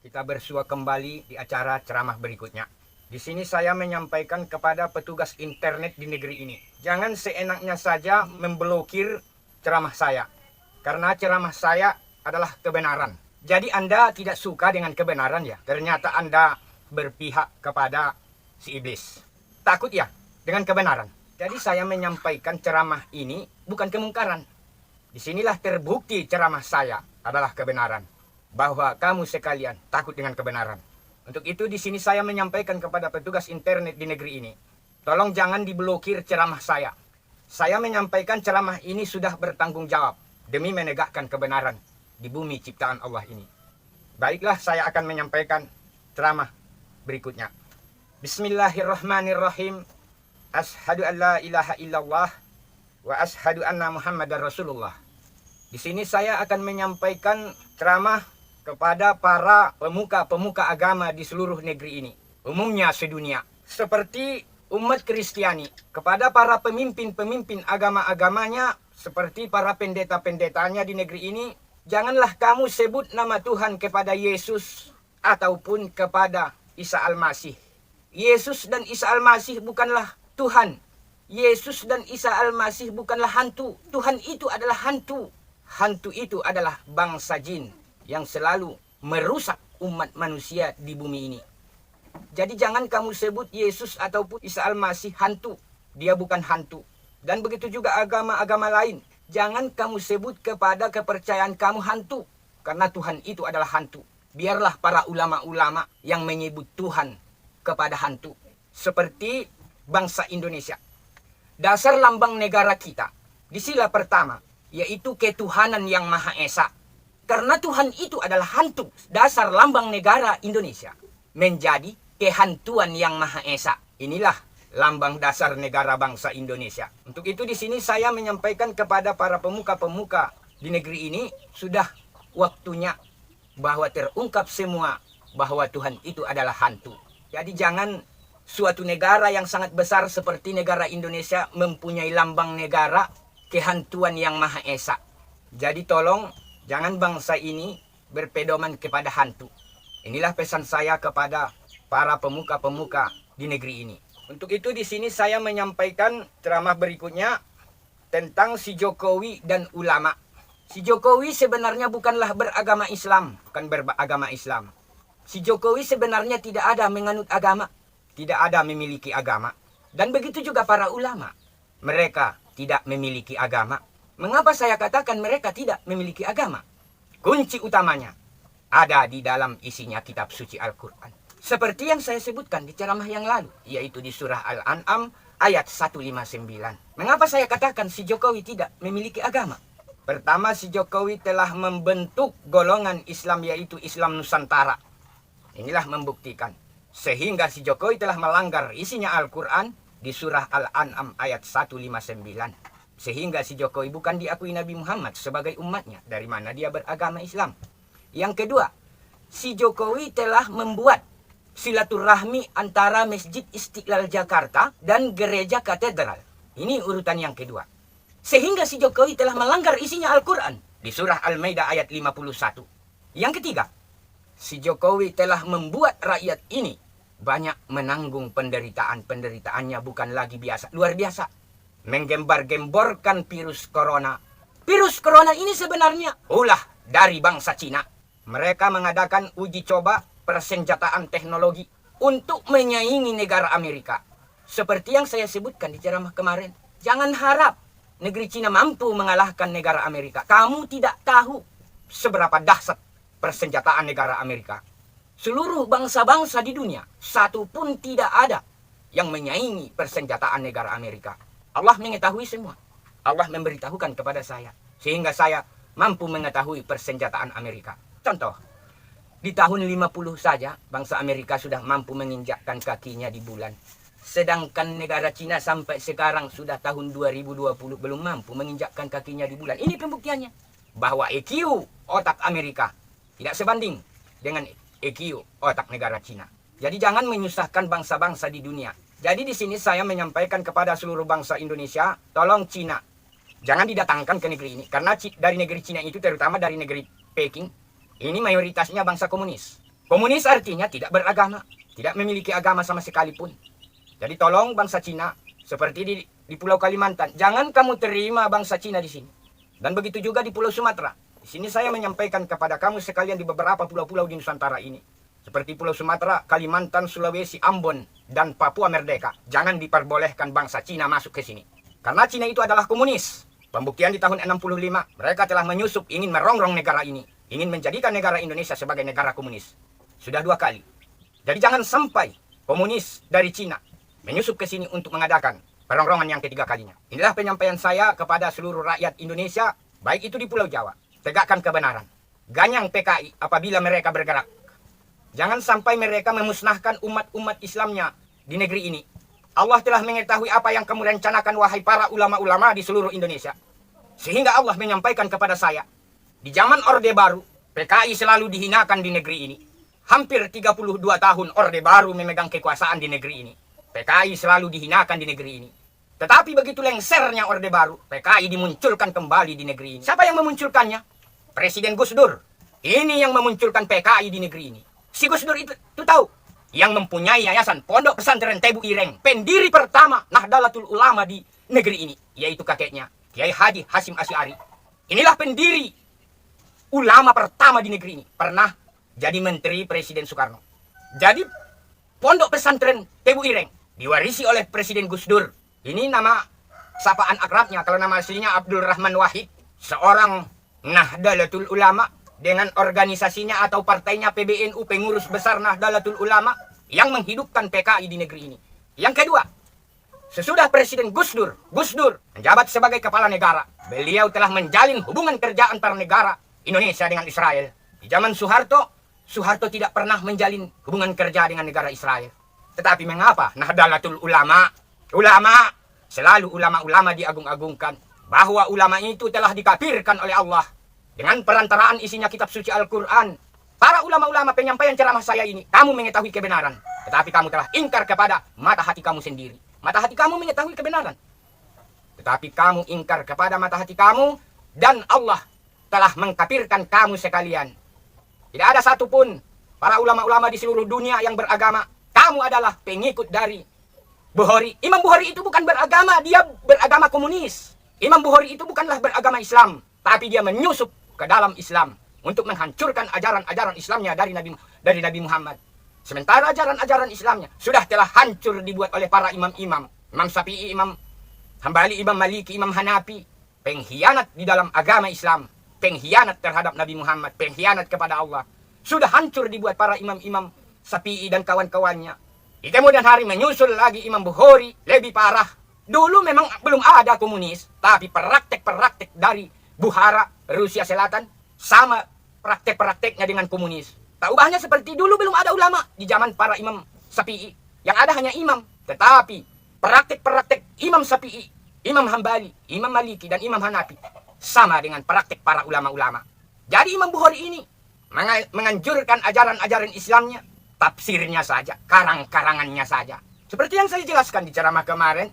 Kita bersua kembali di acara ceramah berikutnya. Di sini saya menyampaikan kepada petugas internet di negeri ini. Jangan seenaknya saja memblokir ceramah saya. Karena ceramah saya adalah kebenaran. Jadi Anda tidak suka dengan kebenaran ya. Ternyata Anda berpihak kepada si iblis. Takut ya dengan kebenaran. Jadi saya menyampaikan ceramah ini bukan kemungkaran. Disinilah terbukti ceramah saya adalah kebenaran. Bahwa kamu sekalian takut dengan kebenaran. Untuk itu di sini saya menyampaikan kepada petugas internet di negeri ini. Tolong jangan diblokir ceramah saya. Saya menyampaikan ceramah ini sudah bertanggung jawab demi menegakkan kebenaran di bumi ciptaan Allah ini. Baiklah, saya akan menyampaikan ceramah berikutnya. Bismillahirrahmanirrahim. Ashhadu an la ilaha illallah wa ashhadu anna Muhammadar Rasulullah. Di sini saya akan menyampaikan ceramah kepada para pemuka-pemuka agama di seluruh negeri ini, umumnya sedunia. Seperti umat Kristiani, kepada para pemimpin-pemimpin agama-agamanya, seperti para pendeta-pendetanya di negeri ini, janganlah kamu sebut nama Tuhan kepada Yesus ataupun kepada Isa Al-Masih. Yesus dan Isa Al-Masih bukanlah Tuhan. Yesus dan Isa Al-Masih bukanlah hantu. Tuhan itu adalah hantu. Hantu itu adalah bangsa jin yang selalu merusak umat manusia di bumi ini. Jadi jangan kamu sebut Yesus ataupun Isa Al-Masih hantu. Dia bukan hantu. Dan begitu juga agama-agama lain. Jangan kamu sebut kepada kepercayaan kamu hantu. Karena Tuhan itu adalah hantu. Biarlah para ulama-ulama yang menyebut Tuhan kepada hantu. Seperti bangsa Indonesia. Dasar lambang negara kita di sila pertama, yaitu ketuhanan yang Maha Esa. Karena Tuhan itu adalah hantu, dasar lambang negara Indonesia menjadi kehantuan yang Maha Esa. Inilah lambang dasar negara bangsa Indonesia. Untuk itu di sini saya menyampaikan kepada para pemuka-pemuka di negeri ini, sudah waktunya bahwa terungkap semua bahwa Tuhan itu adalah hantu. Jadi jangan suatu negara yang sangat besar seperti negara Indonesia mempunyai lambang negara kehantuan yang Maha Esa. Jadi tolong jangan bangsa ini berpedoman kepada hantu. Inilah pesan saya kepada para pemuka-pemuka di negeri ini. Untuk itu di sini saya menyampaikan ceramah berikutnya tentang si Jokowi dan ulama. Si Jokowi sebenarnya bukanlah beragama Islam, bukan beragama Islam. Si Jokowi sebenarnya tidak ada menganut agama, tidak ada memiliki agama. Dan begitu juga para ulama. Mereka tidak memiliki agama. Mengapa saya katakan mereka tidak memiliki agama? Kunci utamanya ada di dalam isinya kitab suci Al-Quran. Seperti yang saya sebutkan di ceramah yang lalu, yaitu di surah Al-An'am ayat 159. Mengapa saya katakan si Jokowi tidak memiliki agama? Pertama, si Jokowi telah membentuk golongan Islam, yaitu Islam Nusantara. Inilah membuktikan. Sehingga si Jokowi telah melanggar isinya Al-Quran di surah Al-An'am ayat 159. Sehingga si Jokowi bukan diakui Nabi Muhammad sebagai umatnya. Dari mana dia beragama Islam? Yang kedua, si Jokowi telah membuat silaturahmi antara Masjid Istiqlal Jakarta dan Gereja Katedral. Ini urutan yang kedua. Sehingga si Jokowi telah melanggar isinya Al-Quran di surah Al-Maidah ayat 51. Yang ketiga, si Jokowi telah membuat rakyat ini banyak menanggung penderitaan-penderitaannya bukan lagi biasa, luar biasa. Menggembar-gemborkan virus corona. Virus corona ini sebenarnya ulah dari bangsa Cina. Mereka mengadakan uji coba persenjataan teknologi untuk menyaingi negara Amerika. Seperti yang saya sebutkan di ceramah kemarin. Jangan harap negeri Cina mampu mengalahkan negara Amerika. Kamu tidak tahu seberapa dahsyat persenjataan negara Amerika. Seluruh bangsa-bangsa di dunia, satu pun tidak ada yang menyaingi persenjataan negara Amerika. Allah mengetahui semua. Allah memberitahukan kepada saya. Sehingga saya mampu mengetahui persenjataan Amerika. Contoh, di tahun 50 saja bangsa Amerika sudah mampu menginjakkan kakinya di bulan. Sedangkan negara Cina sampai sekarang sudah tahun 2020 belum mampu menginjakkan kakinya di bulan. Ini pembuktiannya. Bahwa EQ otak Amerika tidak sebanding dengan EQ otak negara Cina. Jadi jangan menyusahkan bangsa-bangsa di dunia. Jadi di sini saya menyampaikan kepada seluruh bangsa Indonesia, tolong Cina jangan didatangkan ke negeri ini. Karena dari negeri Cina itu, terutama dari negeri Peking, ini mayoritasnya bangsa komunis. Komunis artinya tidak beragama, tidak memiliki agama sama sekalipun. Jadi tolong bangsa Cina, seperti di Pulau Kalimantan, jangan kamu terima bangsa Cina di sini. Dan begitu juga di Pulau Sumatera. Di sini saya menyampaikan kepada kamu sekalian di beberapa pulau-pulau di Nusantara ini. Seperti Pulau Sumatera, Kalimantan, Sulawesi, Ambon, dan Papua Merdeka. Jangan diperbolehkan bangsa Cina masuk ke sini. Karena Cina itu adalah komunis. Pembuktian di tahun 65, mereka telah menyusup ingin merongrong negara ini. Ingin menjadikan negara Indonesia sebagai negara komunis. Sudah 2 kali. Jadi jangan sampai komunis dari Cina menyusup ke sini untuk mengadakan perongrongan yang ketiga kalinya. Inilah penyampaian saya kepada seluruh rakyat Indonesia, baik itu di Pulau Jawa. Tegakkan kebenaran. Ganyang PKI apabila mereka bergerak. Jangan sampai mereka memusnahkan umat-umat Islamnya di negeri ini. Allah telah mengetahui apa yang kamu rencanakan, wahai para ulama-ulama di seluruh Indonesia. Sehingga Allah menyampaikan kepada saya, di zaman Orde Baru, PKI selalu dihinakan di negeri ini. Hampir 32 tahun Orde Baru memegang kekuasaan di negeri ini. PKI selalu dihinakan di negeri ini. Tetapi begitu lengsernya Orde Baru, PKI dimunculkan kembali di negeri ini. Siapa yang memunculkannya? Presiden Gus Dur. Ini yang memunculkan PKI di negeri ini. Si Gus Dur itu tahu. Yang mempunyai yayasan Pondok Pesantren Tebu Ireng. Pendiri pertama Nahdlatul Ulama di negeri ini. Yaitu kakeknya, Kiai Haji Hasyim Asy'ari. Inilah pendiri ulama pertama di negeri ini. Pernah jadi menteri Presiden Soekarno. Jadi Pondok Pesantren Tebu Ireng diwarisi oleh Presiden Gus Dur. Ini nama sapaan akrabnya. Kalau nama aslinya Abdul Rahman Wahid. Seorang Nahdlatul Ulama dengan organisasinya atau partainya PBNU, pengurus besar Nahdlatul Ulama yang menghidupkan PKI di negeri ini. Yang kedua, sesudah Presiden Gus Dur menjabat sebagai kepala negara, beliau telah menjalin hubungan kerja antar negara Indonesia dengan Israel. Di zaman Soeharto tidak pernah menjalin hubungan kerja dengan negara Israel. Tetapi mengapa Nahdlatul Ulama selalu ulama-ulama diagung-agungkan, bahwa ulama itu telah dikafirkan oleh Allah dengan perantaraan isinya kitab suci Al-Quran. Para ulama-ulama penyampaian ceramah saya ini, kamu mengetahui kebenaran, tetapi kamu telah ingkar kepada mata hati kamu sendiri. Mata hati kamu mengetahui kebenaran, tetapi kamu ingkar kepada mata hati kamu, dan Allah telah mengkafirkan kamu sekalian. Tidak ada satupun para ulama-ulama di seluruh dunia yang beragama. Kamu adalah pengikut dari Bukhari. Imam Bukhari itu bukan beragama, dia beragama komunis. Imam Bukhari itu bukanlah beragama Islam, tapi dia menyusup ke dalam Islam untuk menghancurkan ajaran-ajaran Islamnya dari Nabi Muhammad. Sementara ajaran-ajaran Islamnya sudah telah hancur dibuat oleh para imam-imam. Imam Syafi'i, Imam Hambali, Imam Maliki, Imam Hanafi. Pengkhianat di dalam agama Islam. Pengkhianat terhadap Nabi Muhammad, pengkhianat kepada Allah. Sudah hancur dibuat para imam-imam Syafi'i dan kawan-kawannya. Di kemudian hari menyusul lagi Imam Bukhari, lebih parah. Dulu memang belum ada komunis, tapi praktek-praktek dari Bukhara, Rusia Selatan, sama praktek-prakteknya dengan komunis. Tak ubahnya seperti dulu belum ada ulama di zaman para imam Syafi'i. Yang ada hanya imam. Tetapi praktek-praktek Imam Syafi'i, Imam Hambali, Imam Maliki, dan Imam Hanafi sama dengan praktek para ulama-ulama. Jadi Imam Bukhari ini menganjurkan ajaran-ajaran Islamnya, tafsirnya saja, karang-karangannya saja. Seperti yang saya jelaskan di ceramah kemarin,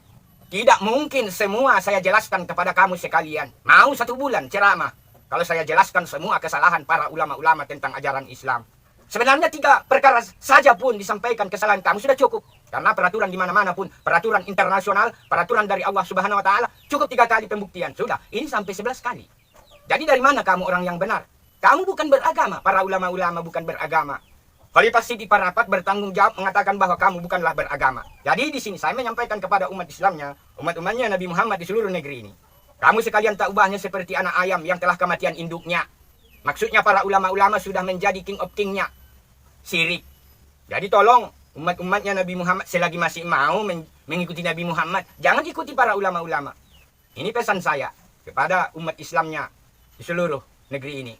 tidak mungkin semua saya jelaskan kepada kamu sekalian. Mau 1 bulan ceramah kalau saya jelaskan semua kesalahan para ulama-ulama tentang ajaran Islam. Sebenarnya 3 perkara saja pun disampaikan kesalahan kamu sudah cukup. Karena peraturan di mana-mana pun, peraturan internasional, peraturan dari Allah Subhanahu wa taala, cukup 3 kali pembuktian. Sudah, ini sampai 11 kali. Jadi dari mana kamu orang yang benar? Kamu bukan beragama, para ulama-ulama bukan beragama. Khalifah Sidi Parapat bertanggung jawab mengatakan bahwa kamu bukanlah beragama. Jadi di sini saya menyampaikan kepada umat Islamnya, umat-umatnya Nabi Muhammad di seluruh negeri ini. Kamu sekalian tak ubahnya seperti anak ayam yang telah kematian induknya. Maksudnya para ulama-ulama sudah menjadi king of kingnya. Syirik. Jadi tolong umat-umatnya Nabi Muhammad selagi masih mau mengikuti Nabi Muhammad, jangan ikuti para ulama-ulama. Ini pesan saya kepada umat Islamnya di seluruh negeri ini.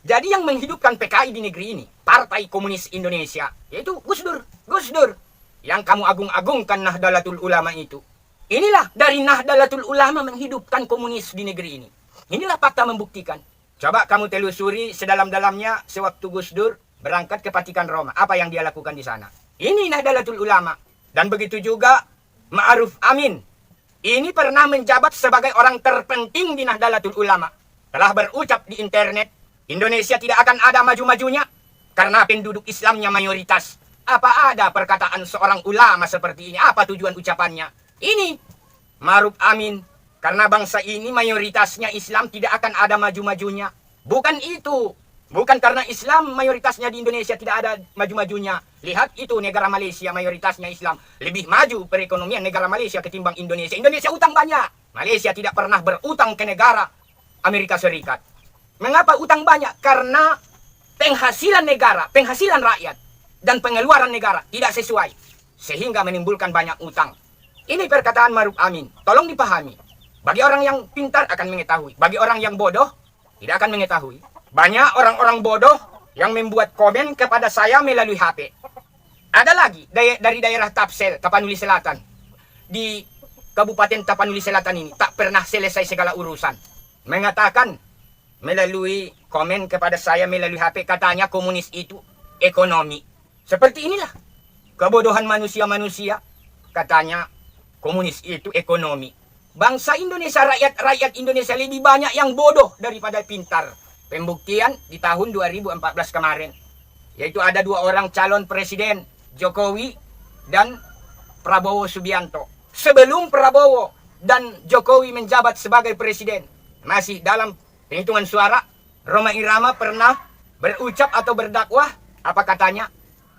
Jadi yang menghidupkan PKI di negeri ini, Partai Komunis Indonesia, yaitu Gus Dur. Gus Dur yang kamu agung-agungkan Nahdlatul Ulama itu. Inilah dari Nahdlatul Ulama menghidupkan komunis di negeri ini. Inilah fakta membuktikan. Coba kamu telusuri sedalam-dalamnya sewaktu Gus Dur berangkat ke Vatikan Roma. Apa yang dia lakukan di sana? Ini Nahdlatul Ulama. Dan begitu juga Ma'ruf Amin. Ini pernah menjabat sebagai orang terpenting di Nahdlatul Ulama. Telah berucap di internet, Indonesia tidak akan ada maju-majunya karena penduduk Islamnya mayoritas. Apa ada perkataan seorang ulama seperti ini? Apa tujuan ucapannya? Ini Ma'ruf Amin. Karena bangsa ini mayoritasnya Islam, tidak akan ada maju-majunya. Bukan itu. Bukan karena Islam mayoritasnya di Indonesia tidak ada maju-majunya. Lihat itu negara Malaysia mayoritasnya Islam. Lebih maju perekonomian negara Malaysia ketimbang Indonesia. Indonesia utang banyak. Malaysia tidak pernah berutang ke negara Amerika Serikat. Mengapa utang banyak? Karena penghasilan negara, penghasilan rakyat, dan pengeluaran negara tidak sesuai. Sehingga menimbulkan banyak utang. Ini perkataan Ma'ruf Amin. Tolong dipahami. Bagi orang yang pintar akan mengetahui. Bagi orang yang bodoh tidak akan mengetahui. Banyak orang-orang bodoh yang membuat komen kepada saya melalui HP. Ada lagi dari daerah Tapsel, Tapanuli Selatan. Di Kabupaten Tapanuli Selatan ini tak pernah selesai segala urusan. Mengatakan melalui komen kepada saya melalui HP, katanya komunis itu ekonomi. Seperti inilah kebodohan manusia-manusia. Katanya komunis itu ekonomi. Bangsa Indonesia, rakyat Indonesia lebih banyak yang bodoh daripada pintar. Pembuktian di tahun 2014 kemarin. Yaitu ada 2 orang calon presiden, Jokowi dan Prabowo Subianto. Sebelum Prabowo dan Jokowi menjabat sebagai presiden, masih dalam penghitungan suara, Rhoma Irama pernah berucap atau berdakwah, apa katanya?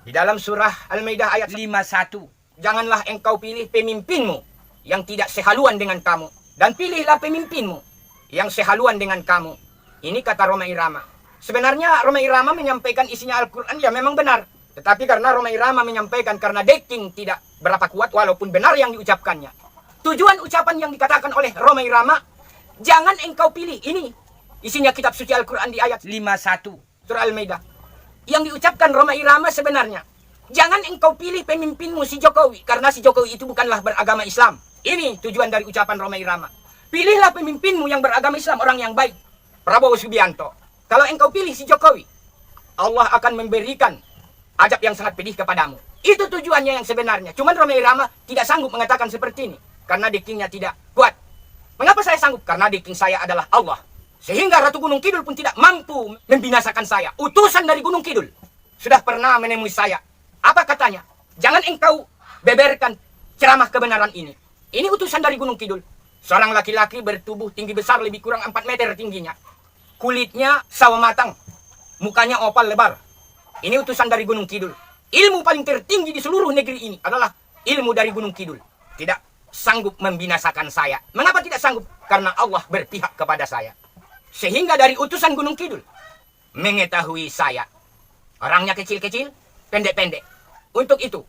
Di dalam surah Al-Maidah ayat 51. Janganlah engkau pilih pemimpinmu yang tidak sehaluan dengan kamu. Dan pilihlah pemimpinmu yang sehaluan dengan kamu. Ini kata Rhoma Irama. Sebenarnya Rhoma Irama menyampaikan isinya Al-Quran, ya memang benar. Tetapi karena Rhoma Irama menyampaikan karena backing tidak berapa kuat, walaupun benar yang diucapkannya. Tujuan ucapan yang dikatakan oleh Rhoma Irama, jangan engkau pilih. Ini isinya kitab suci Al-Quran di ayat 51. Surah Al-Maidah. Yang diucapkan Rhoma Irama sebenarnya, jangan engkau pilih pemimpinmu si Jokowi. Karena si Jokowi itu bukanlah beragama Islam. Ini tujuan dari ucapan Rhoma Irama. Pilihlah pemimpinmu yang beragama Islam, orang yang baik. Prabowo Subianto. Kalau engkau pilih si Jokowi, Allah akan memberikan azab yang sangat pedih kepadamu. Itu tujuannya yang sebenarnya. Cuman Rhoma Irama tidak sanggup mengatakan seperti ini. Karena dekkingnya tidak kuat. Mengapa saya sanggup? Karena dekking saya adalah Allah. Sehingga Ratu Gunung Kidul pun tidak mampu membinasakan saya. Utusan dari Gunung Kidul sudah pernah menemui saya. Apa katanya? Jangan engkau beberkan ceramah kebenaran ini. Ini utusan dari Gunung Kidul. Seorang laki-laki bertubuh tinggi besar, lebih kurang 4 meter tingginya. Kulitnya sawo matang. Mukanya opal lebar. Ini utusan dari Gunung Kidul. Ilmu paling tertinggi di seluruh negeri ini adalah ilmu dari Gunung Kidul. Tidak sanggup membinasakan saya. Mengapa tidak sanggup? Karena Allah berpihak kepada saya. Sehingga dari utusan Gunung Kidul mengetahui saya. Orangnya kecil-kecil, pendek-pendek. Untuk itu,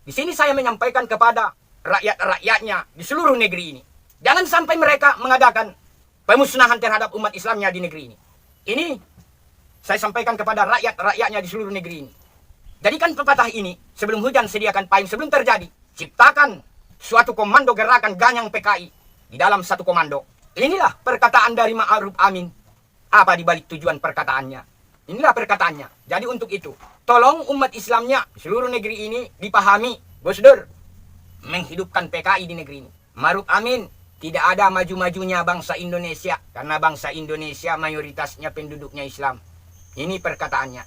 di sini saya menyampaikan kepada rakyat-rakyatnya di seluruh negeri ini. Jangan sampai mereka mengadakan pemusnahan terhadap umat Islamnya di negeri ini. Ini saya sampaikan kepada rakyat-rakyatnya di seluruh negeri ini. Jadikan pepatah ini, sebelum hujan sediakan payung, sebelum terjadi, ciptakan suatu komando gerakan ganyang PKI di dalam satu komando. Inilah perkataan dari Ma'ruf Amin. Apa dibalik tujuan perkataannya? Inilah perkataannya. Jadi untuk itu, tolong umat Islamnya di seluruh negeri ini dipahami, Gus Dur menghidupkan PKI di negeri ini. Ma'ruf Amin, tidak ada maju-majunya bangsa Indonesia. Karena bangsa Indonesia mayoritasnya penduduknya Islam. Ini perkataannya.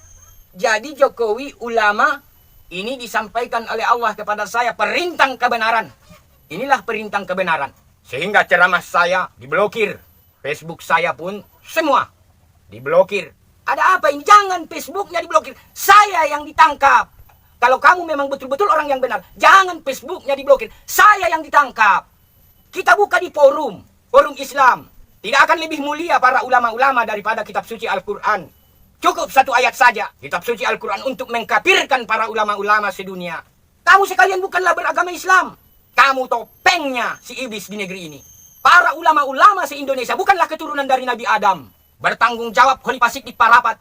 Jadi Jokowi ulama ini disampaikan oleh Allah kepada saya perintah kebenaran. Inilah perintah kebenaran. Sehingga ceramah saya diblokir. Facebook saya pun semua diblokir. Ada apa ini? Jangan Facebooknya diblokir. Saya yang ditangkap. Kalau kamu memang betul-betul orang yang benar, jangan Facebooknya diblokir. Saya yang ditangkap. Kita buka di forum Islam. Tidak akan lebih mulia para ulama-ulama daripada kitab suci Al-Quran. Cukup 1 ayat saja kitab suci Al-Quran untuk mengkafirkan para ulama-ulama sedunia. Kamu sekalian bukanlah beragama Islam. Kamu topengnya si iblis di negeri ini. Para ulama-ulama se-Indonesia bukanlah keturunan dari Nabi Adam. Bertanggung jawab Khalifah Siddiq Parapat.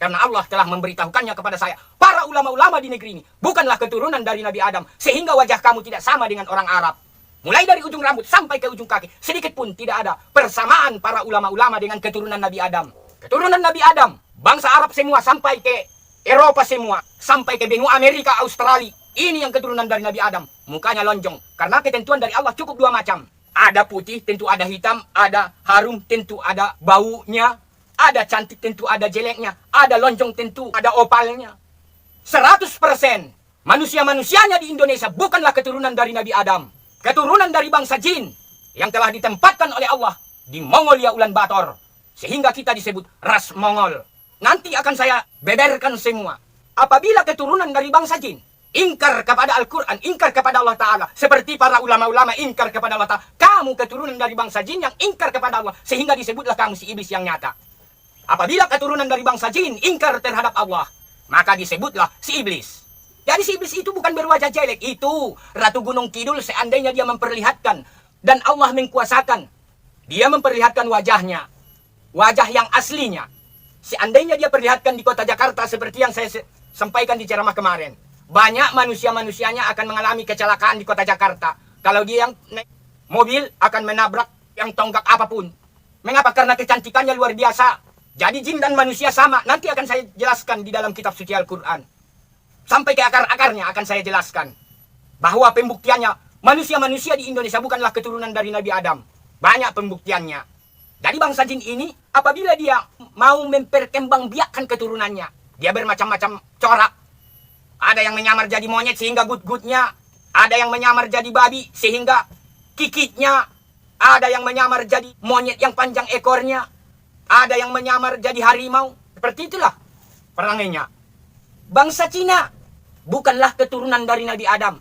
Karena Allah telah memberitahukannya kepada saya. Para ulama-ulama di negeri ini bukanlah keturunan dari Nabi Adam. Sehingga wajah kamu tidak sama dengan orang Arab. Mulai dari ujung rambut sampai ke ujung kaki. Sedikit pun tidak ada persamaan para ulama-ulama dengan keturunan Nabi Adam. Keturunan Nabi Adam. Bangsa Arab semua sampai ke Eropa semua. Sampai ke benua Amerika, Australia. Ini yang keturunan dari Nabi Adam. Mukanya lonjong. Karena ketentuan dari Allah cukup 2 macam. Ada putih, tentu ada hitam. Ada harum, tentu ada baunya. Ada cantik tentu ada jeleknya. Ada lonjong tentu ada opalnya. 100% manusia-manusianya di Indonesia bukanlah keturunan dari Nabi Adam. Keturunan dari bangsa jin yang telah ditempatkan oleh Allah di Mongolia Ulaanbaatar. Sehingga kita disebut ras Mongol. Nanti akan saya beberkan semua. Apabila keturunan dari bangsa jin ingkar kepada Al-Quran, ingkar kepada Allah Ta'ala. Seperti para ulama-ulama ingkar kepada Allah Ta'ala. Kamu keturunan dari bangsa jin yang ingkar kepada Allah. Sehingga disebutlah kamu si iblis yang nyata. Apabila keturunan dari bangsa jin ingkar terhadap Allah, maka disebutlah si iblis. Jadi si iblis itu bukan berwajah jelek. Itu Ratu Gunung Kidul seandainya dia memperlihatkan. Dan Allah mengkuasakan. Dia memperlihatkan wajahnya. Wajah yang aslinya. Seandainya dia perlihatkan di kota Jakarta seperti yang saya sampaikan di ceramah kemarin. Banyak manusia-manusianya akan mengalami kecelakaan di kota Jakarta. Kalau dia yang naik mobil akan menabrak yang tonggak apapun. Mengapa? Karena kecantikannya luar biasa. Jadi jin dan manusia sama. Nanti akan saya jelaskan di dalam kitab suci Al-Quran. Sampai ke akar-akarnya akan saya jelaskan. Bahwa pembuktiannya, manusia-manusia di Indonesia bukanlah keturunan dari Nabi Adam. Banyak pembuktiannya. Jadi bangsa jin ini, apabila dia mau memperkembangbiakkan keturunannya, dia bermacam-macam corak. Ada yang menyamar jadi monyet sehingga gut-gutnya. Ada yang menyamar jadi babi sehingga kikitnya. Ada yang menyamar jadi monyet yang panjang ekornya. Ada yang menyamar jadi harimau. Seperti itulah perangainya. Bangsa Cina bukanlah keturunan dari Nabi Adam.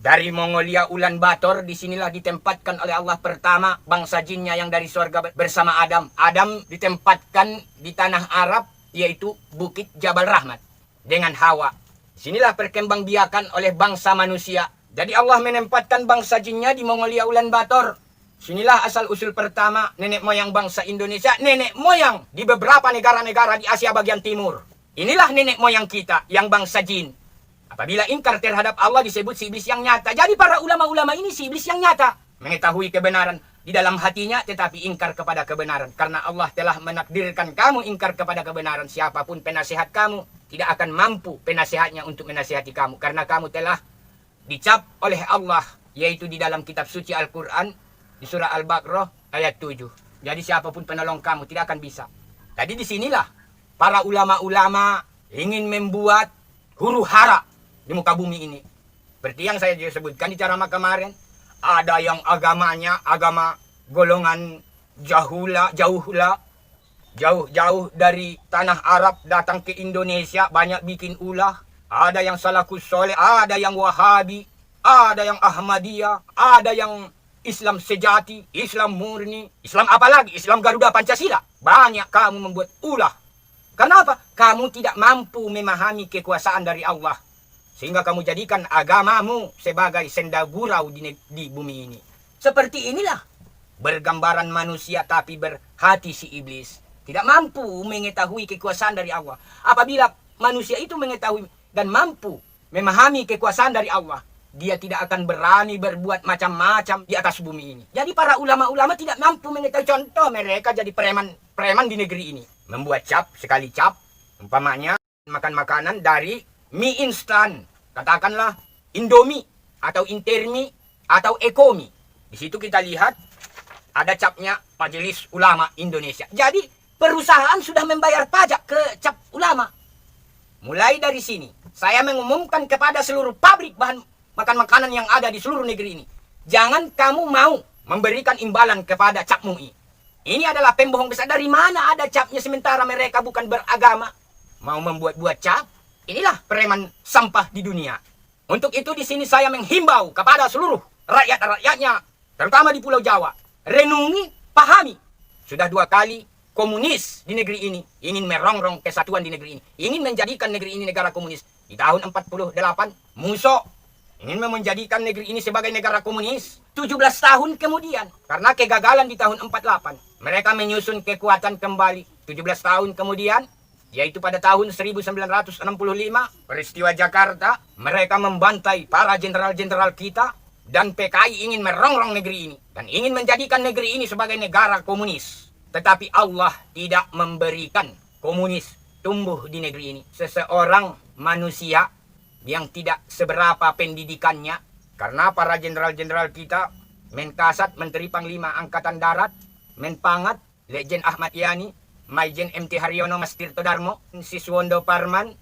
Dari Mongolia Ulaanbaatar disinilah ditempatkan oleh Allah pertama bangsa jinnya yang dari surga bersama Adam. Adam ditempatkan di tanah Arab yaitu Bukit Jabal Rahmat dengan Hawa. Sinilah perkembangbiakan oleh bangsa manusia. Jadi Allah menempatkan bangsa jinnya di Mongolia Ulaanbaatar. Sinilah asal-usul pertama nenek moyang bangsa Indonesia. Nenek moyang di beberapa negara-negara di Asia bagian timur. Inilah nenek moyang kita yang bangsa jin. Apabila ingkar terhadap Allah disebut si iblis yang nyata. Jadi para ulama-ulama ini si iblis yang nyata. Mengetahui kebenaran di dalam hatinya tetapi ingkar kepada kebenaran. Karena Allah telah menakdirkan kamu ingkar kepada kebenaran. Siapapun penasehat kamu tidak akan mampu penasehatnya untuk menasihati kamu. Karena kamu telah dicap oleh Allah. Yaitu di dalam kitab suci Al-Quran. Di surah Al-Baqarah ayat 7. Jadi siapapun penolong kamu tidak akan bisa. Jadi disinilah para ulama-ulama ingin membuat huru hara di muka bumi ini. Seperti yang saya sebutkan di ceramah kemarin. Ada yang agamanya agama golongan jauh-jauh dari tanah Arab datang ke Indonesia banyak bikin ulah. Ada yang salakus soleh, ada yang wahabi, ada yang Ahmadiyah, ada yang Islam sejati, Islam murni, Islam apalagi, Islam Garuda Pancasila. Banyak kamu membuat ulah. Kenapa? Kamu tidak mampu memahami kekuasaan dari Allah. Sehingga kamu jadikan agamamu sebagai senda gurau di bumi ini. Seperti inilah. Bergambaran manusia tapi berhati si iblis. Tidak mampu mengetahui kekuasaan dari Allah. Apabila manusia itu mengetahui dan mampu memahami kekuasaan dari Allah, dia tidak akan berani berbuat macam-macam di atas bumi ini. Jadi para ulama-ulama tidak mampu mengetahui. Contoh mereka jadi preman di negeri ini. Membuat cap, sekali cap. Umpamanya makan makanan dari mie instan. Katakanlah Indomie atau Intermi atau Ekomi. Di situ kita lihat ada capnya Majelis Ulama Indonesia. Jadi perusahaan sudah membayar pajak ke cap ulama. Mulai dari sini saya mengumumkan kepada seluruh pabrik bahan makan makanan yang ada di seluruh negeri ini. Jangan kamu mau memberikan imbalan kepada cap MUI. Ini adalah pembohong besar. Dari mana ada capnya sementara mereka bukan beragama? Mau membuat-buat cap? Inilah preman sampah di dunia. Untuk itu di sini saya menghimbau kepada seluruh rakyat-rakyatnya, terutama di Pulau Jawa. Renungi, pahami. Sudah 2 kali komunis di negeri ini ingin merongrong kesatuan di negeri ini. Ingin menjadikan negeri ini negara komunis. Di tahun 48, Musso ingin menjadikan negeri ini sebagai negara komunis. 17 tahun kemudian, karena kegagalan di tahun 48, mereka menyusun kekuatan kembali. 17 tahun kemudian, yaitu pada tahun 1965, peristiwa Jakarta, mereka membantai para jenderal-jenderal kita, dan PKI ingin merongrong negeri ini, dan ingin menjadikan negeri ini sebagai negara komunis. Tetapi Allah tidak memberikan komunis tumbuh di negeri ini. Seseorang manusia yang tidak seberapa pendidikannya, karena para jenderal-jenderal kita, Menkasat, Menteri Panglima Angkatan Darat, Menpangat, Lejen Ahmad Yani, Maijen MT Haryono Mas Tirto Darmo, Siswondo Parman,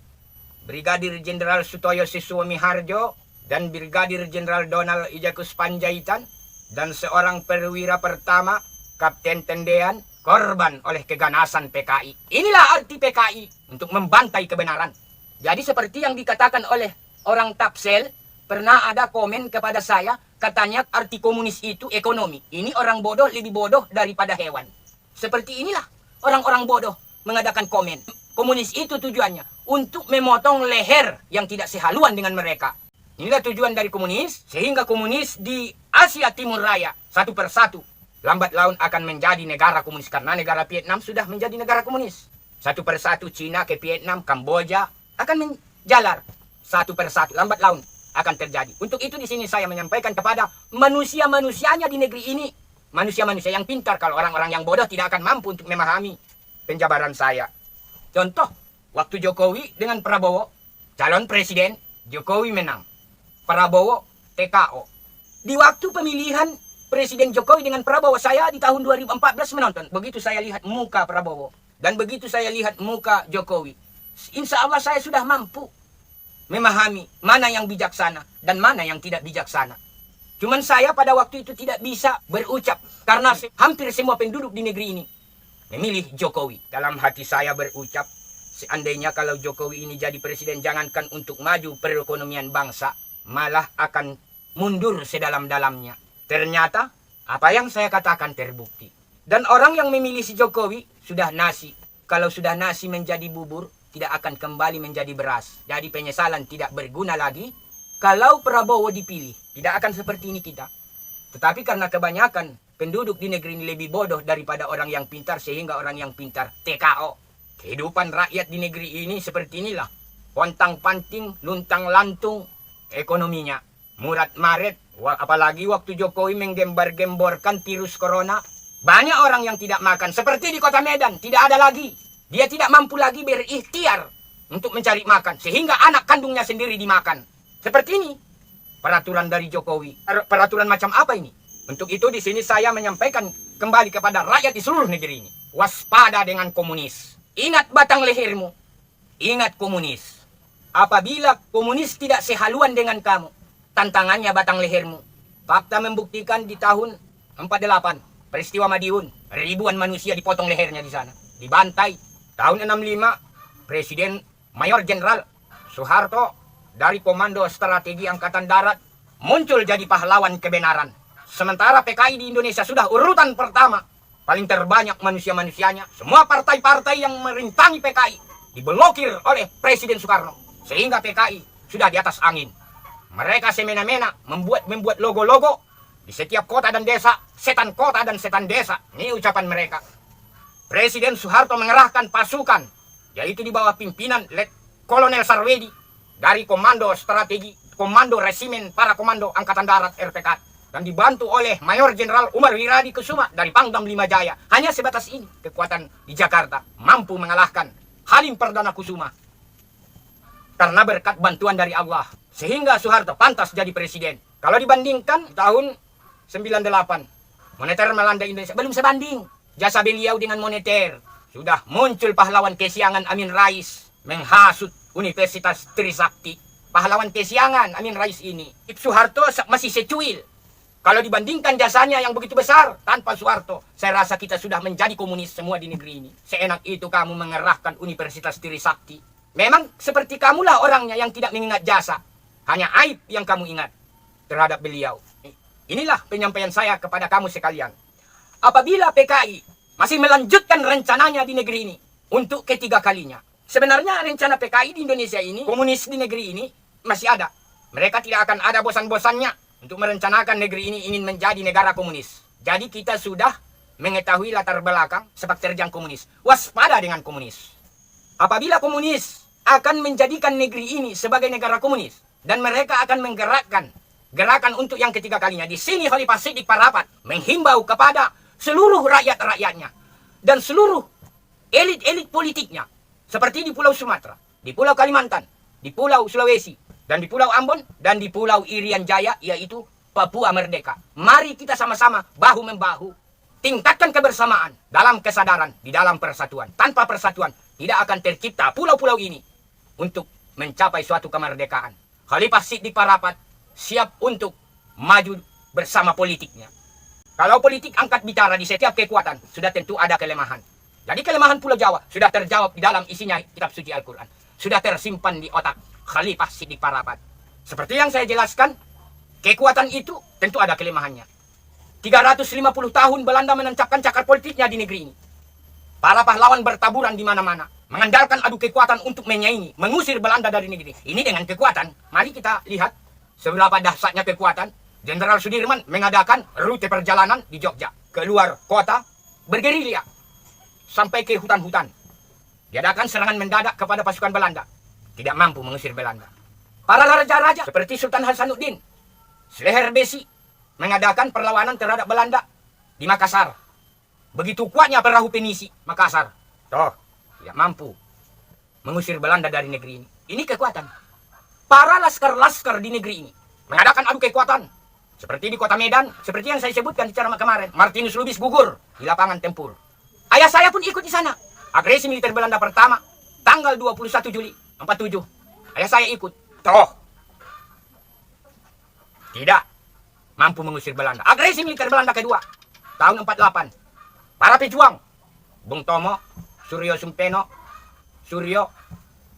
Brigadir Jenderal Sutoyo Siswomi Harjo, dan Brigadir Jenderal Donald Ijakus Panjaitan, dan seorang perwira pertama, Kapten Tendean, korban oleh keganasan PKI. Inilah arti PKI, untuk membantai kebenaran. Jadi seperti yang dikatakan oleh orang Tapsel, pernah ada komen kepada saya, katanya arti komunis itu ekonomi. Ini orang bodoh lebih bodoh daripada hewan. Seperti inilah orang-orang bodoh mengadakan komen. Komunis itu tujuannya untuk memotong leher yang tidak sehaluan dengan mereka. Inilah tujuan dari komunis, sehingga komunis di Asia Timur Raya satu persatu lambat laun akan menjadi negara komunis, karena negara Vietnam sudah menjadi negara komunis. Satu persatu Cina ke Vietnam, Kamboja akan menjalar satu persatu, lambat laun akan terjadi. Untuk itu di sini saya menyampaikan kepada manusia-manusianya di negeri ini, manusia-manusia yang pintar. Kalau orang-orang yang bodoh tidak akan mampu untuk memahami penjabaran saya. Contoh, waktu Jokowi dengan Prabowo, calon presiden, Jokowi menang, Prabowo TKO. Di waktu pemilihan Presiden Jokowi dengan Prabowo, saya di tahun 2014 menonton. Begitu saya lihat muka Prabowo dan begitu saya lihat muka Jokowi, insya Allah saya sudah mampu memahami mana yang bijaksana dan mana yang tidak bijaksana. Cuman saya pada waktu itu tidak bisa berucap karena hampir semua penduduk di negeri ini memilih Jokowi. Dalam hati saya berucap, seandainya kalau Jokowi ini jadi presiden, jangankan untuk maju perekonomian bangsa, malah akan mundur sedalam-dalamnya. Ternyata apa yang saya katakan terbukti. Dan orang yang memilih si Jokowi sudah nasi. Kalau sudah nasi menjadi bubur, tidak akan kembali menjadi beras. Jadi penyesalan tidak berguna lagi. Kalau Prabowo dipilih, tidak akan seperti ini kita. Tetapi karena kebanyakan penduduk di negeri ini lebih bodoh daripada orang yang pintar, sehingga orang yang pintar TKO. Kehidupan rakyat di negeri ini seperti inilah. Pontang-panting, luntang-lantung ekonominya. Murat-maret. Apalagi waktu Jokowi menggembar-gemborkan virus corona, banyak orang yang tidak makan. Seperti di kota Medan, tidak ada lagi. Dia tidak mampu lagi berikhtiar untuk mencari makan, sehingga anak kandungnya sendiri dimakan. Seperti ini peraturan dari Jokowi. Peraturan macam apa ini? Untuk itu di sini saya menyampaikan kembali kepada rakyat di seluruh negeri ini. Waspada dengan komunis. Ingat batang lehermu. Ingat komunis. Apabila komunis tidak sehaluan dengan kamu, tantangannya batang lehermu. Fakta membuktikan di tahun 48, peristiwa Madiun, ribuan manusia dipotong lehernya di sana, dibantai. Tahun 65, Presiden Mayor Jenderal Soeharto dari Komando Strategi Angkatan Darat muncul jadi pahlawan kebenaran. Sementara PKI di Indonesia sudah urutan pertama, paling terbanyak manusia-manusianya. Semua partai-partai yang merintangi PKI diblokir oleh Presiden Soekarno, sehingga PKI sudah di atas angin. Mereka semena-mena membuat logo-logo di setiap kota dan desa, setan kota dan setan desa. Ini ucapan mereka. Presiden Soeharto mengerahkan pasukan, yaitu di bawah pimpinan Kolonel Sarwedi dari Komando Strategi, Komando Resimen Para Komando Angkatan Darat RPK, dan dibantu oleh Mayor Jenderal Umar Wiradi Kusuma dari Pangdam 5 Jaya. Hanya sebatas ini kekuatan di Jakarta mampu mengalahkan Halim Perdana Kusuma. Karena berkat bantuan dari Allah, sehingga Soeharto pantas jadi presiden. Kalau dibandingkan tahun 98, moneter melanda Indonesia belum sebanding. Jasa beliau dengan moneter. Sudah muncul pahlawan kesiangan Amin Rais menghasut Universitas Trisakti. Pahlawan kesiangan Amin Rais ini. Soeharto masih secuil. Kalau dibandingkan jasanya yang begitu besar, tanpa Soeharto, saya rasa kita sudah menjadi komunis semua di negeri ini. Seenak itu kamu mengerahkan Universitas Trisakti. Memang seperti kamulah orangnya yang tidak mengingat jasa. Hanya aib yang kamu ingat terhadap beliau. Inilah penyampaian saya kepada kamu sekalian. Apabila PKI masih melanjutkan rencananya di negeri ini untuk ketiga kalinya. Sebenarnya rencana PKI di Indonesia ini, komunis di negeri ini masih ada. Mereka tidak akan ada bosan-bosannya untuk merencanakan negeri ini ingin menjadi negara komunis. Jadi kita sudah mengetahui latar belakang sepak terjang komunis. Waspada dengan komunis. Apabila komunis akan menjadikan negeri ini sebagai negara komunis, dan mereka akan menggerakkan gerakan untuk yang ketiga kalinya. Di sini Khalifah Siddiq Parapat menghimbau kepada seluruh rakyat-rakyatnya dan seluruh elit-elit politiknya, seperti di Pulau Sumatera, di Pulau Kalimantan, di Pulau Sulawesi, dan di Pulau Ambon, dan di Pulau Irian Jaya, yaitu Papua Merdeka. Mari kita sama-sama bahu-membahu tingkatkan kebersamaan dalam kesadaran, di dalam persatuan. Tanpa persatuan, tidak akan tercipta pulau-pulau ini untuk mencapai suatu kemerdekaan. Khalifah Siddiq Parapat siap untuk maju bersama politiknya. Kalau politik angkat bicara di setiap kekuatan, sudah tentu ada kelemahan. Jadi kelemahan Pulau Jawa sudah terjawab di dalam isinya kitab suci Al-Quran. Sudah tersimpan di otak Khalifah Siddiq Parapat. Seperti yang saya jelaskan, kekuatan itu tentu ada kelemahannya. 350 tahun Belanda menancapkan cakar politiknya di negeri ini. Para pahlawan bertaburan di mana-mana, mengandalkan adu kekuatan untuk menyaingi, mengusir Belanda dari negeri. Ini dengan kekuatan. Mari kita lihat seberapa dahsyatnya kekuatan. Jenderal Sudirman mengadakan rute perjalanan di Jogja, keluar kota, bergerilya sampai ke hutan-hutan. Diadakan serangan mendadak kepada pasukan Belanda. Tidak mampu mengusir Belanda. Para raja-raja seperti Sultan Hasanuddin, Sleher Besi, mengadakan perlawanan terhadap Belanda di Makassar. Begitu kuatnya perahu penisi Makassar. Toh, tidak mampu mengusir Belanda dari negeri ini. Ini kekuatan. Para laskar-laskar di negeri ini mengadakan adu kekuatan. Seperti di kota Medan, seperti yang saya sebutkan di ceramah kemarin. Martinus Lubis gugur di lapangan tempur. Ayah saya pun ikut di sana. Agresi militer Belanda pertama, tanggal 21 Juli 47. Ayah saya ikut. Toh, tidak mampu mengusir Belanda. Agresi militer Belanda kedua, tahun 48. Para pejuang, Bung Tomo, Suryo Sumpeno, Suryo,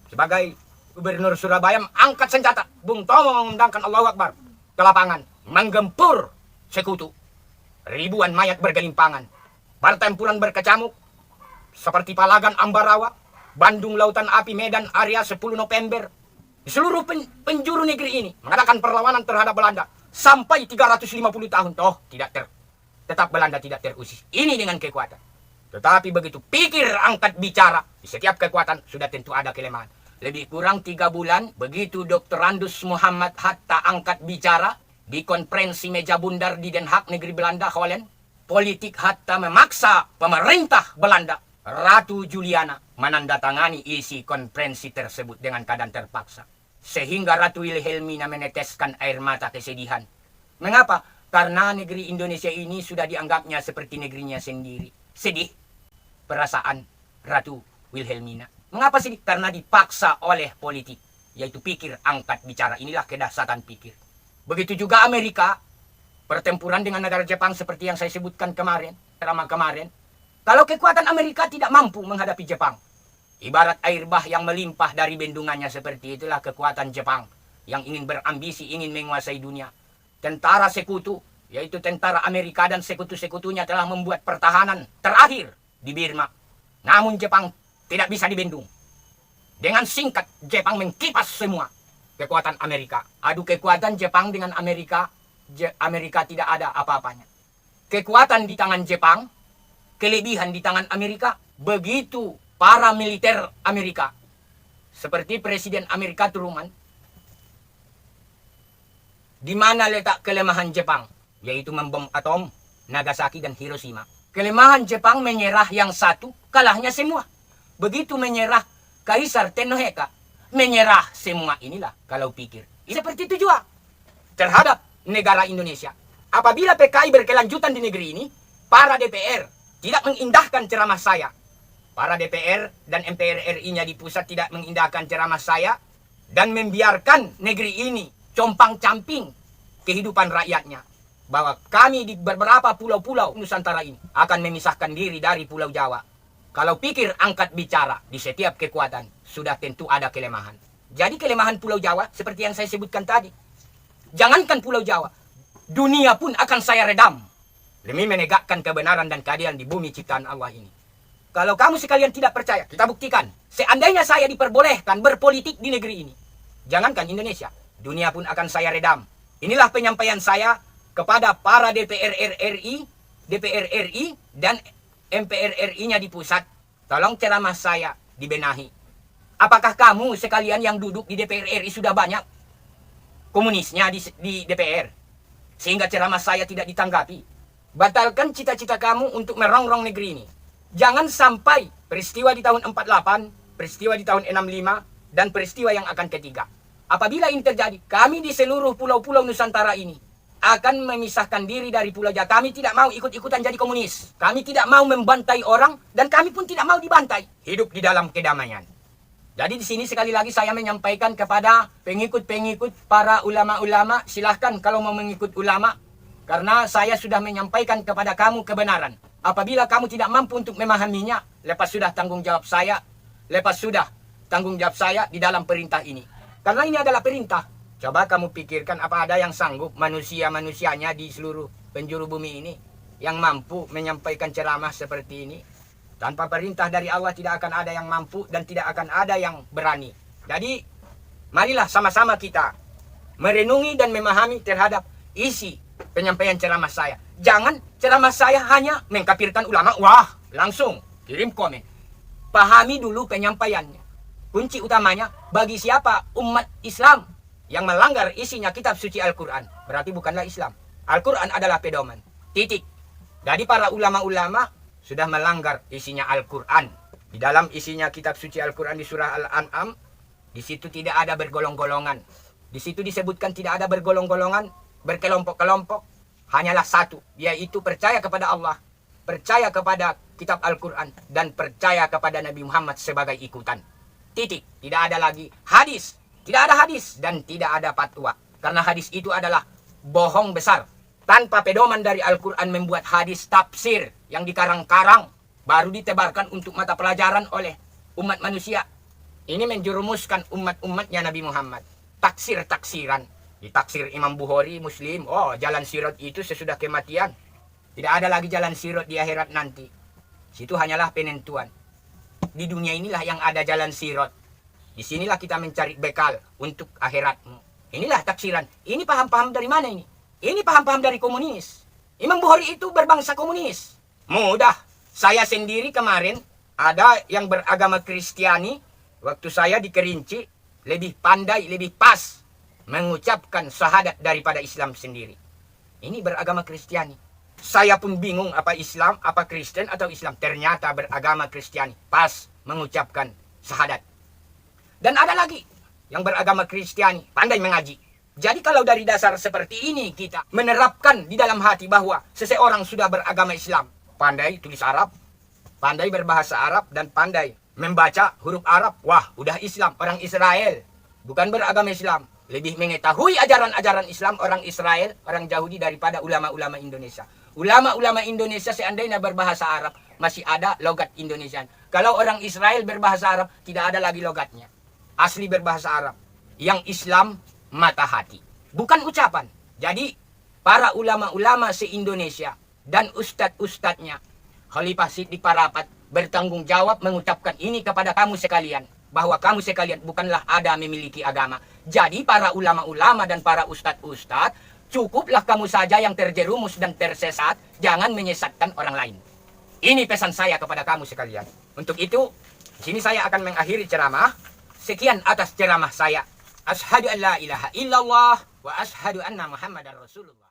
sebagai gubernur Surabaya, angkat senjata. Bung Tomo mengundangkan Allahu Akbar ke lapangan, menggempur sekutu. Ribuan mayat bergelimpangan. Pertempuran berkecamuk, seperti Palagan, Ambarawa, Bandung, Lautan Api, Medan, area 10 November. Di seluruh penjuru negeri ini mengadakan perlawanan terhadap Belanda. Sampai 350 tahun. Toh, tetap Belanda tidak terusir. Ini dengan kekuatan. Tetapi begitu pikir angkat bicara, di setiap kekuatan sudah tentu ada kelemahan. Lebih kurang 3 bulan, begitu Dr. Randus Muhammad Hatta angkat bicara di konferensi meja bundar di Den Haag, negeri Belanda, Holland, politik Hatta memaksa pemerintah Belanda, Ratu Juliana, menandatangani isi konferensi tersebut dengan keadaan terpaksa. Sehingga Ratu Wilhelmina meneteskan air mata kesedihan. Mengapa? Karena negeri Indonesia ini sudah dianggapnya seperti negerinya sendiri. Sedih perasaan Ratu Wilhelmina. Mengapa sedih? Karena dipaksa oleh politik, yaitu pikir angkat bicara. Inilah kedahsyatan pikir. Begitu juga Amerika, pertempuran dengan negara Jepang seperti yang saya sebutkan kemarin, ceramah kemarin. Kalau kekuatan Amerika tidak mampu menghadapi Jepang, ibarat air bah yang melimpah dari bendungannya, seperti itulah kekuatan Jepang yang ingin berambisi, ingin menguasai dunia. Tentara sekutu, yaitu tentara Amerika dan sekutu-sekutunya telah membuat pertahanan terakhir di Burma. Namun Jepang tidak bisa dibendung. Dengan singkat, Jepang mengkipas semua kekuatan Amerika. Adu kekuatan Jepang dengan Amerika, Amerika tidak ada apa-apanya. Kekuatan di tangan Jepang, kelebihan di tangan Amerika. Begitu para militer Amerika, seperti Presiden Amerika Truman. Di mana letak kelemahan Jepang? Yaitu membom atom Nagasaki dan Hiroshima. Kelemahan Jepang menyerah yang satu, kalahnya semua. Begitu menyerah Kaisar Tenoheka, menyerah semua. Inilah kalau pikir. Seperti itu juga terhadap negara Indonesia. Apabila PKI berkelanjutan di negeri ini, para DPR tidak mengindahkan ceramah saya. Para DPR dan MPR RI-nya di pusat tidak mengindahkan ceramah saya dan membiarkan negeri ini compang-camping kehidupan rakyatnya. Bahwa kami di beberapa pulau-pulau Nusantara ini akan memisahkan diri dari Pulau Jawa. Kalau pikir angkat bicara di setiap kekuatan, sudah tentu ada kelemahan. Jadi kelemahan Pulau Jawa seperti yang saya sebutkan tadi. Jangankan Pulau Jawa, dunia pun akan saya redam demi menegakkan kebenaran dan keadilan di bumi ciptaan Allah ini. Kalau kamu sekalian tidak percaya, kita buktikan. Seandainya saya diperbolehkan berpolitik di negeri ini, jangankan Indonesia, dunia pun akan saya redam. Inilah penyampaian saya kepada para DPR RI dan MPR RI-nya di pusat. Tolong ceramah saya dibenahi. Apakah kamu sekalian yang duduk di DPR RI sudah banyak komunisnya di DPR? Sehingga ceramah saya tidak ditanggapi. Batalkan cita-cita kamu untuk merongrong negeri ini. Jangan sampai peristiwa di tahun 48, peristiwa di tahun 65, dan peristiwa yang akan ketiga. Apabila ini terjadi, kami di seluruh pulau-pulau Nusantara ini akan memisahkan diri dari Pulau Jawa. Kami tidak mau ikut-ikutan jadi komunis. Kami tidak mau membantai orang dan kami pun tidak mau dibantai. Hidup di dalam kedamaian. Jadi di sini sekali lagi saya menyampaikan kepada pengikut-pengikut para ulama-ulama, silahkan kalau mau mengikut ulama, karena saya sudah menyampaikan kepada kamu kebenaran. Apabila kamu tidak mampu untuk memahaminya, lepas sudah tanggung jawab saya, di dalam perintah ini. Karena ini adalah perintah. Coba kamu pikirkan apa ada yang sanggup manusia-manusianya di seluruh penjuru bumi ini yang mampu menyampaikan ceramah seperti ini. Tanpa perintah dari Allah tidak akan ada yang mampu dan tidak akan ada yang berani. Jadi marilah sama-sama kita merenungi dan memahami terhadap isi penyampaian ceramah saya. Jangan ceramah saya hanya mengkafirkan ulama. Wah, langsung kirim komen. Pahami dulu penyampaiannya. Kunci utamanya bagi siapa umat Islam yang melanggar isinya kitab suci Al-Quran, berarti bukanlah Islam. Al-Quran adalah pedoman. Titik. Jadi para ulama-ulama sudah melanggar isinya Al-Quran. Di dalam isinya kitab suci Al-Quran di surah Al-An'am, di situ tidak ada bergolong-golongan. Di situ disebutkan tidak ada bergolong-golongan, berkelompok-kelompok. Hanyalah satu, yaitu percaya kepada Allah, percaya kepada kitab Al-Quran, dan percaya kepada Nabi Muhammad sebagai ikutan. Titik. Tidak ada lagi hadis. Tidak ada hadis dan tidak ada fatwa. Karena hadis itu adalah bohong besar. Tanpa pedoman dari Al-Quran membuat hadis tafsir yang dikarang-karang, baru ditebarkan untuk mata pelajaran oleh umat manusia. Ini menjerumuskan umat-umatnya Nabi Muhammad. Taksir-taksiran. Ditaksir Imam Bukhari, Muslim. Oh, jalan sirat itu sesudah kematian. Tidak ada lagi jalan sirat di akhirat nanti. Situ hanyalah penentuan. Di dunia inilah yang ada jalan sirat. Di sinilah kita mencari bekal untuk akhiratmu. Inilah taksiran. Ini paham-paham dari mana ini? Ini paham-paham dari komunis. Imam Bukhari itu berbangsa komunis. Mudah. Saya sendiri kemarin ada yang beragama Kristiani. Waktu saya di Kerinci lebih pandai, lebih pas mengucapkan syahadat daripada Islam sendiri. Ini beragama Kristiani. Saya pun bingung apa Islam, apa Kristen atau Islam. Ternyata beragama Kristiani. Pas mengucapkan syahadat. Dan ada lagi yang beragama Kristiani, pandai mengaji. Jadi kalau dari dasar seperti ini kita menerapkan di dalam hati bahwa seseorang sudah beragama Islam, pandai tulis Arab, pandai berbahasa Arab, dan pandai membaca huruf Arab, wah udah Islam, orang Israel. Bukan beragama Islam, lebih mengetahui ajaran-ajaran Islam orang Israel, orang Yahudi daripada ulama-ulama Indonesia. Ulama-ulama Indonesia seandainya berbahasa Arab, masih ada logat Indonesian. Kalau orang Israel berbahasa Arab, tidak ada lagi logatnya. Asli berbahasa Arab. Yang Islam mata hati. Bukan ucapan. Jadi para ulama-ulama se-Indonesia dan ustadz-ustadznya Khalifah Siddiq Parapat bertanggung jawab mengucapkan ini kepada kamu sekalian. Bahwa kamu sekalian bukanlah ada memiliki agama. Jadi para ulama-ulama dan para ustadz-ustadz, cukuplah kamu saja yang terjerumus dan tersesat. Jangan menyesatkan orang lain. Ini pesan saya kepada kamu sekalian. Untuk itu, di sini saya akan mengakhiri ceramah. Sekian atas ceramah saya. Asyhadu an la ilaha illallah wa asyhadu anna Muhammadar Rasulullah.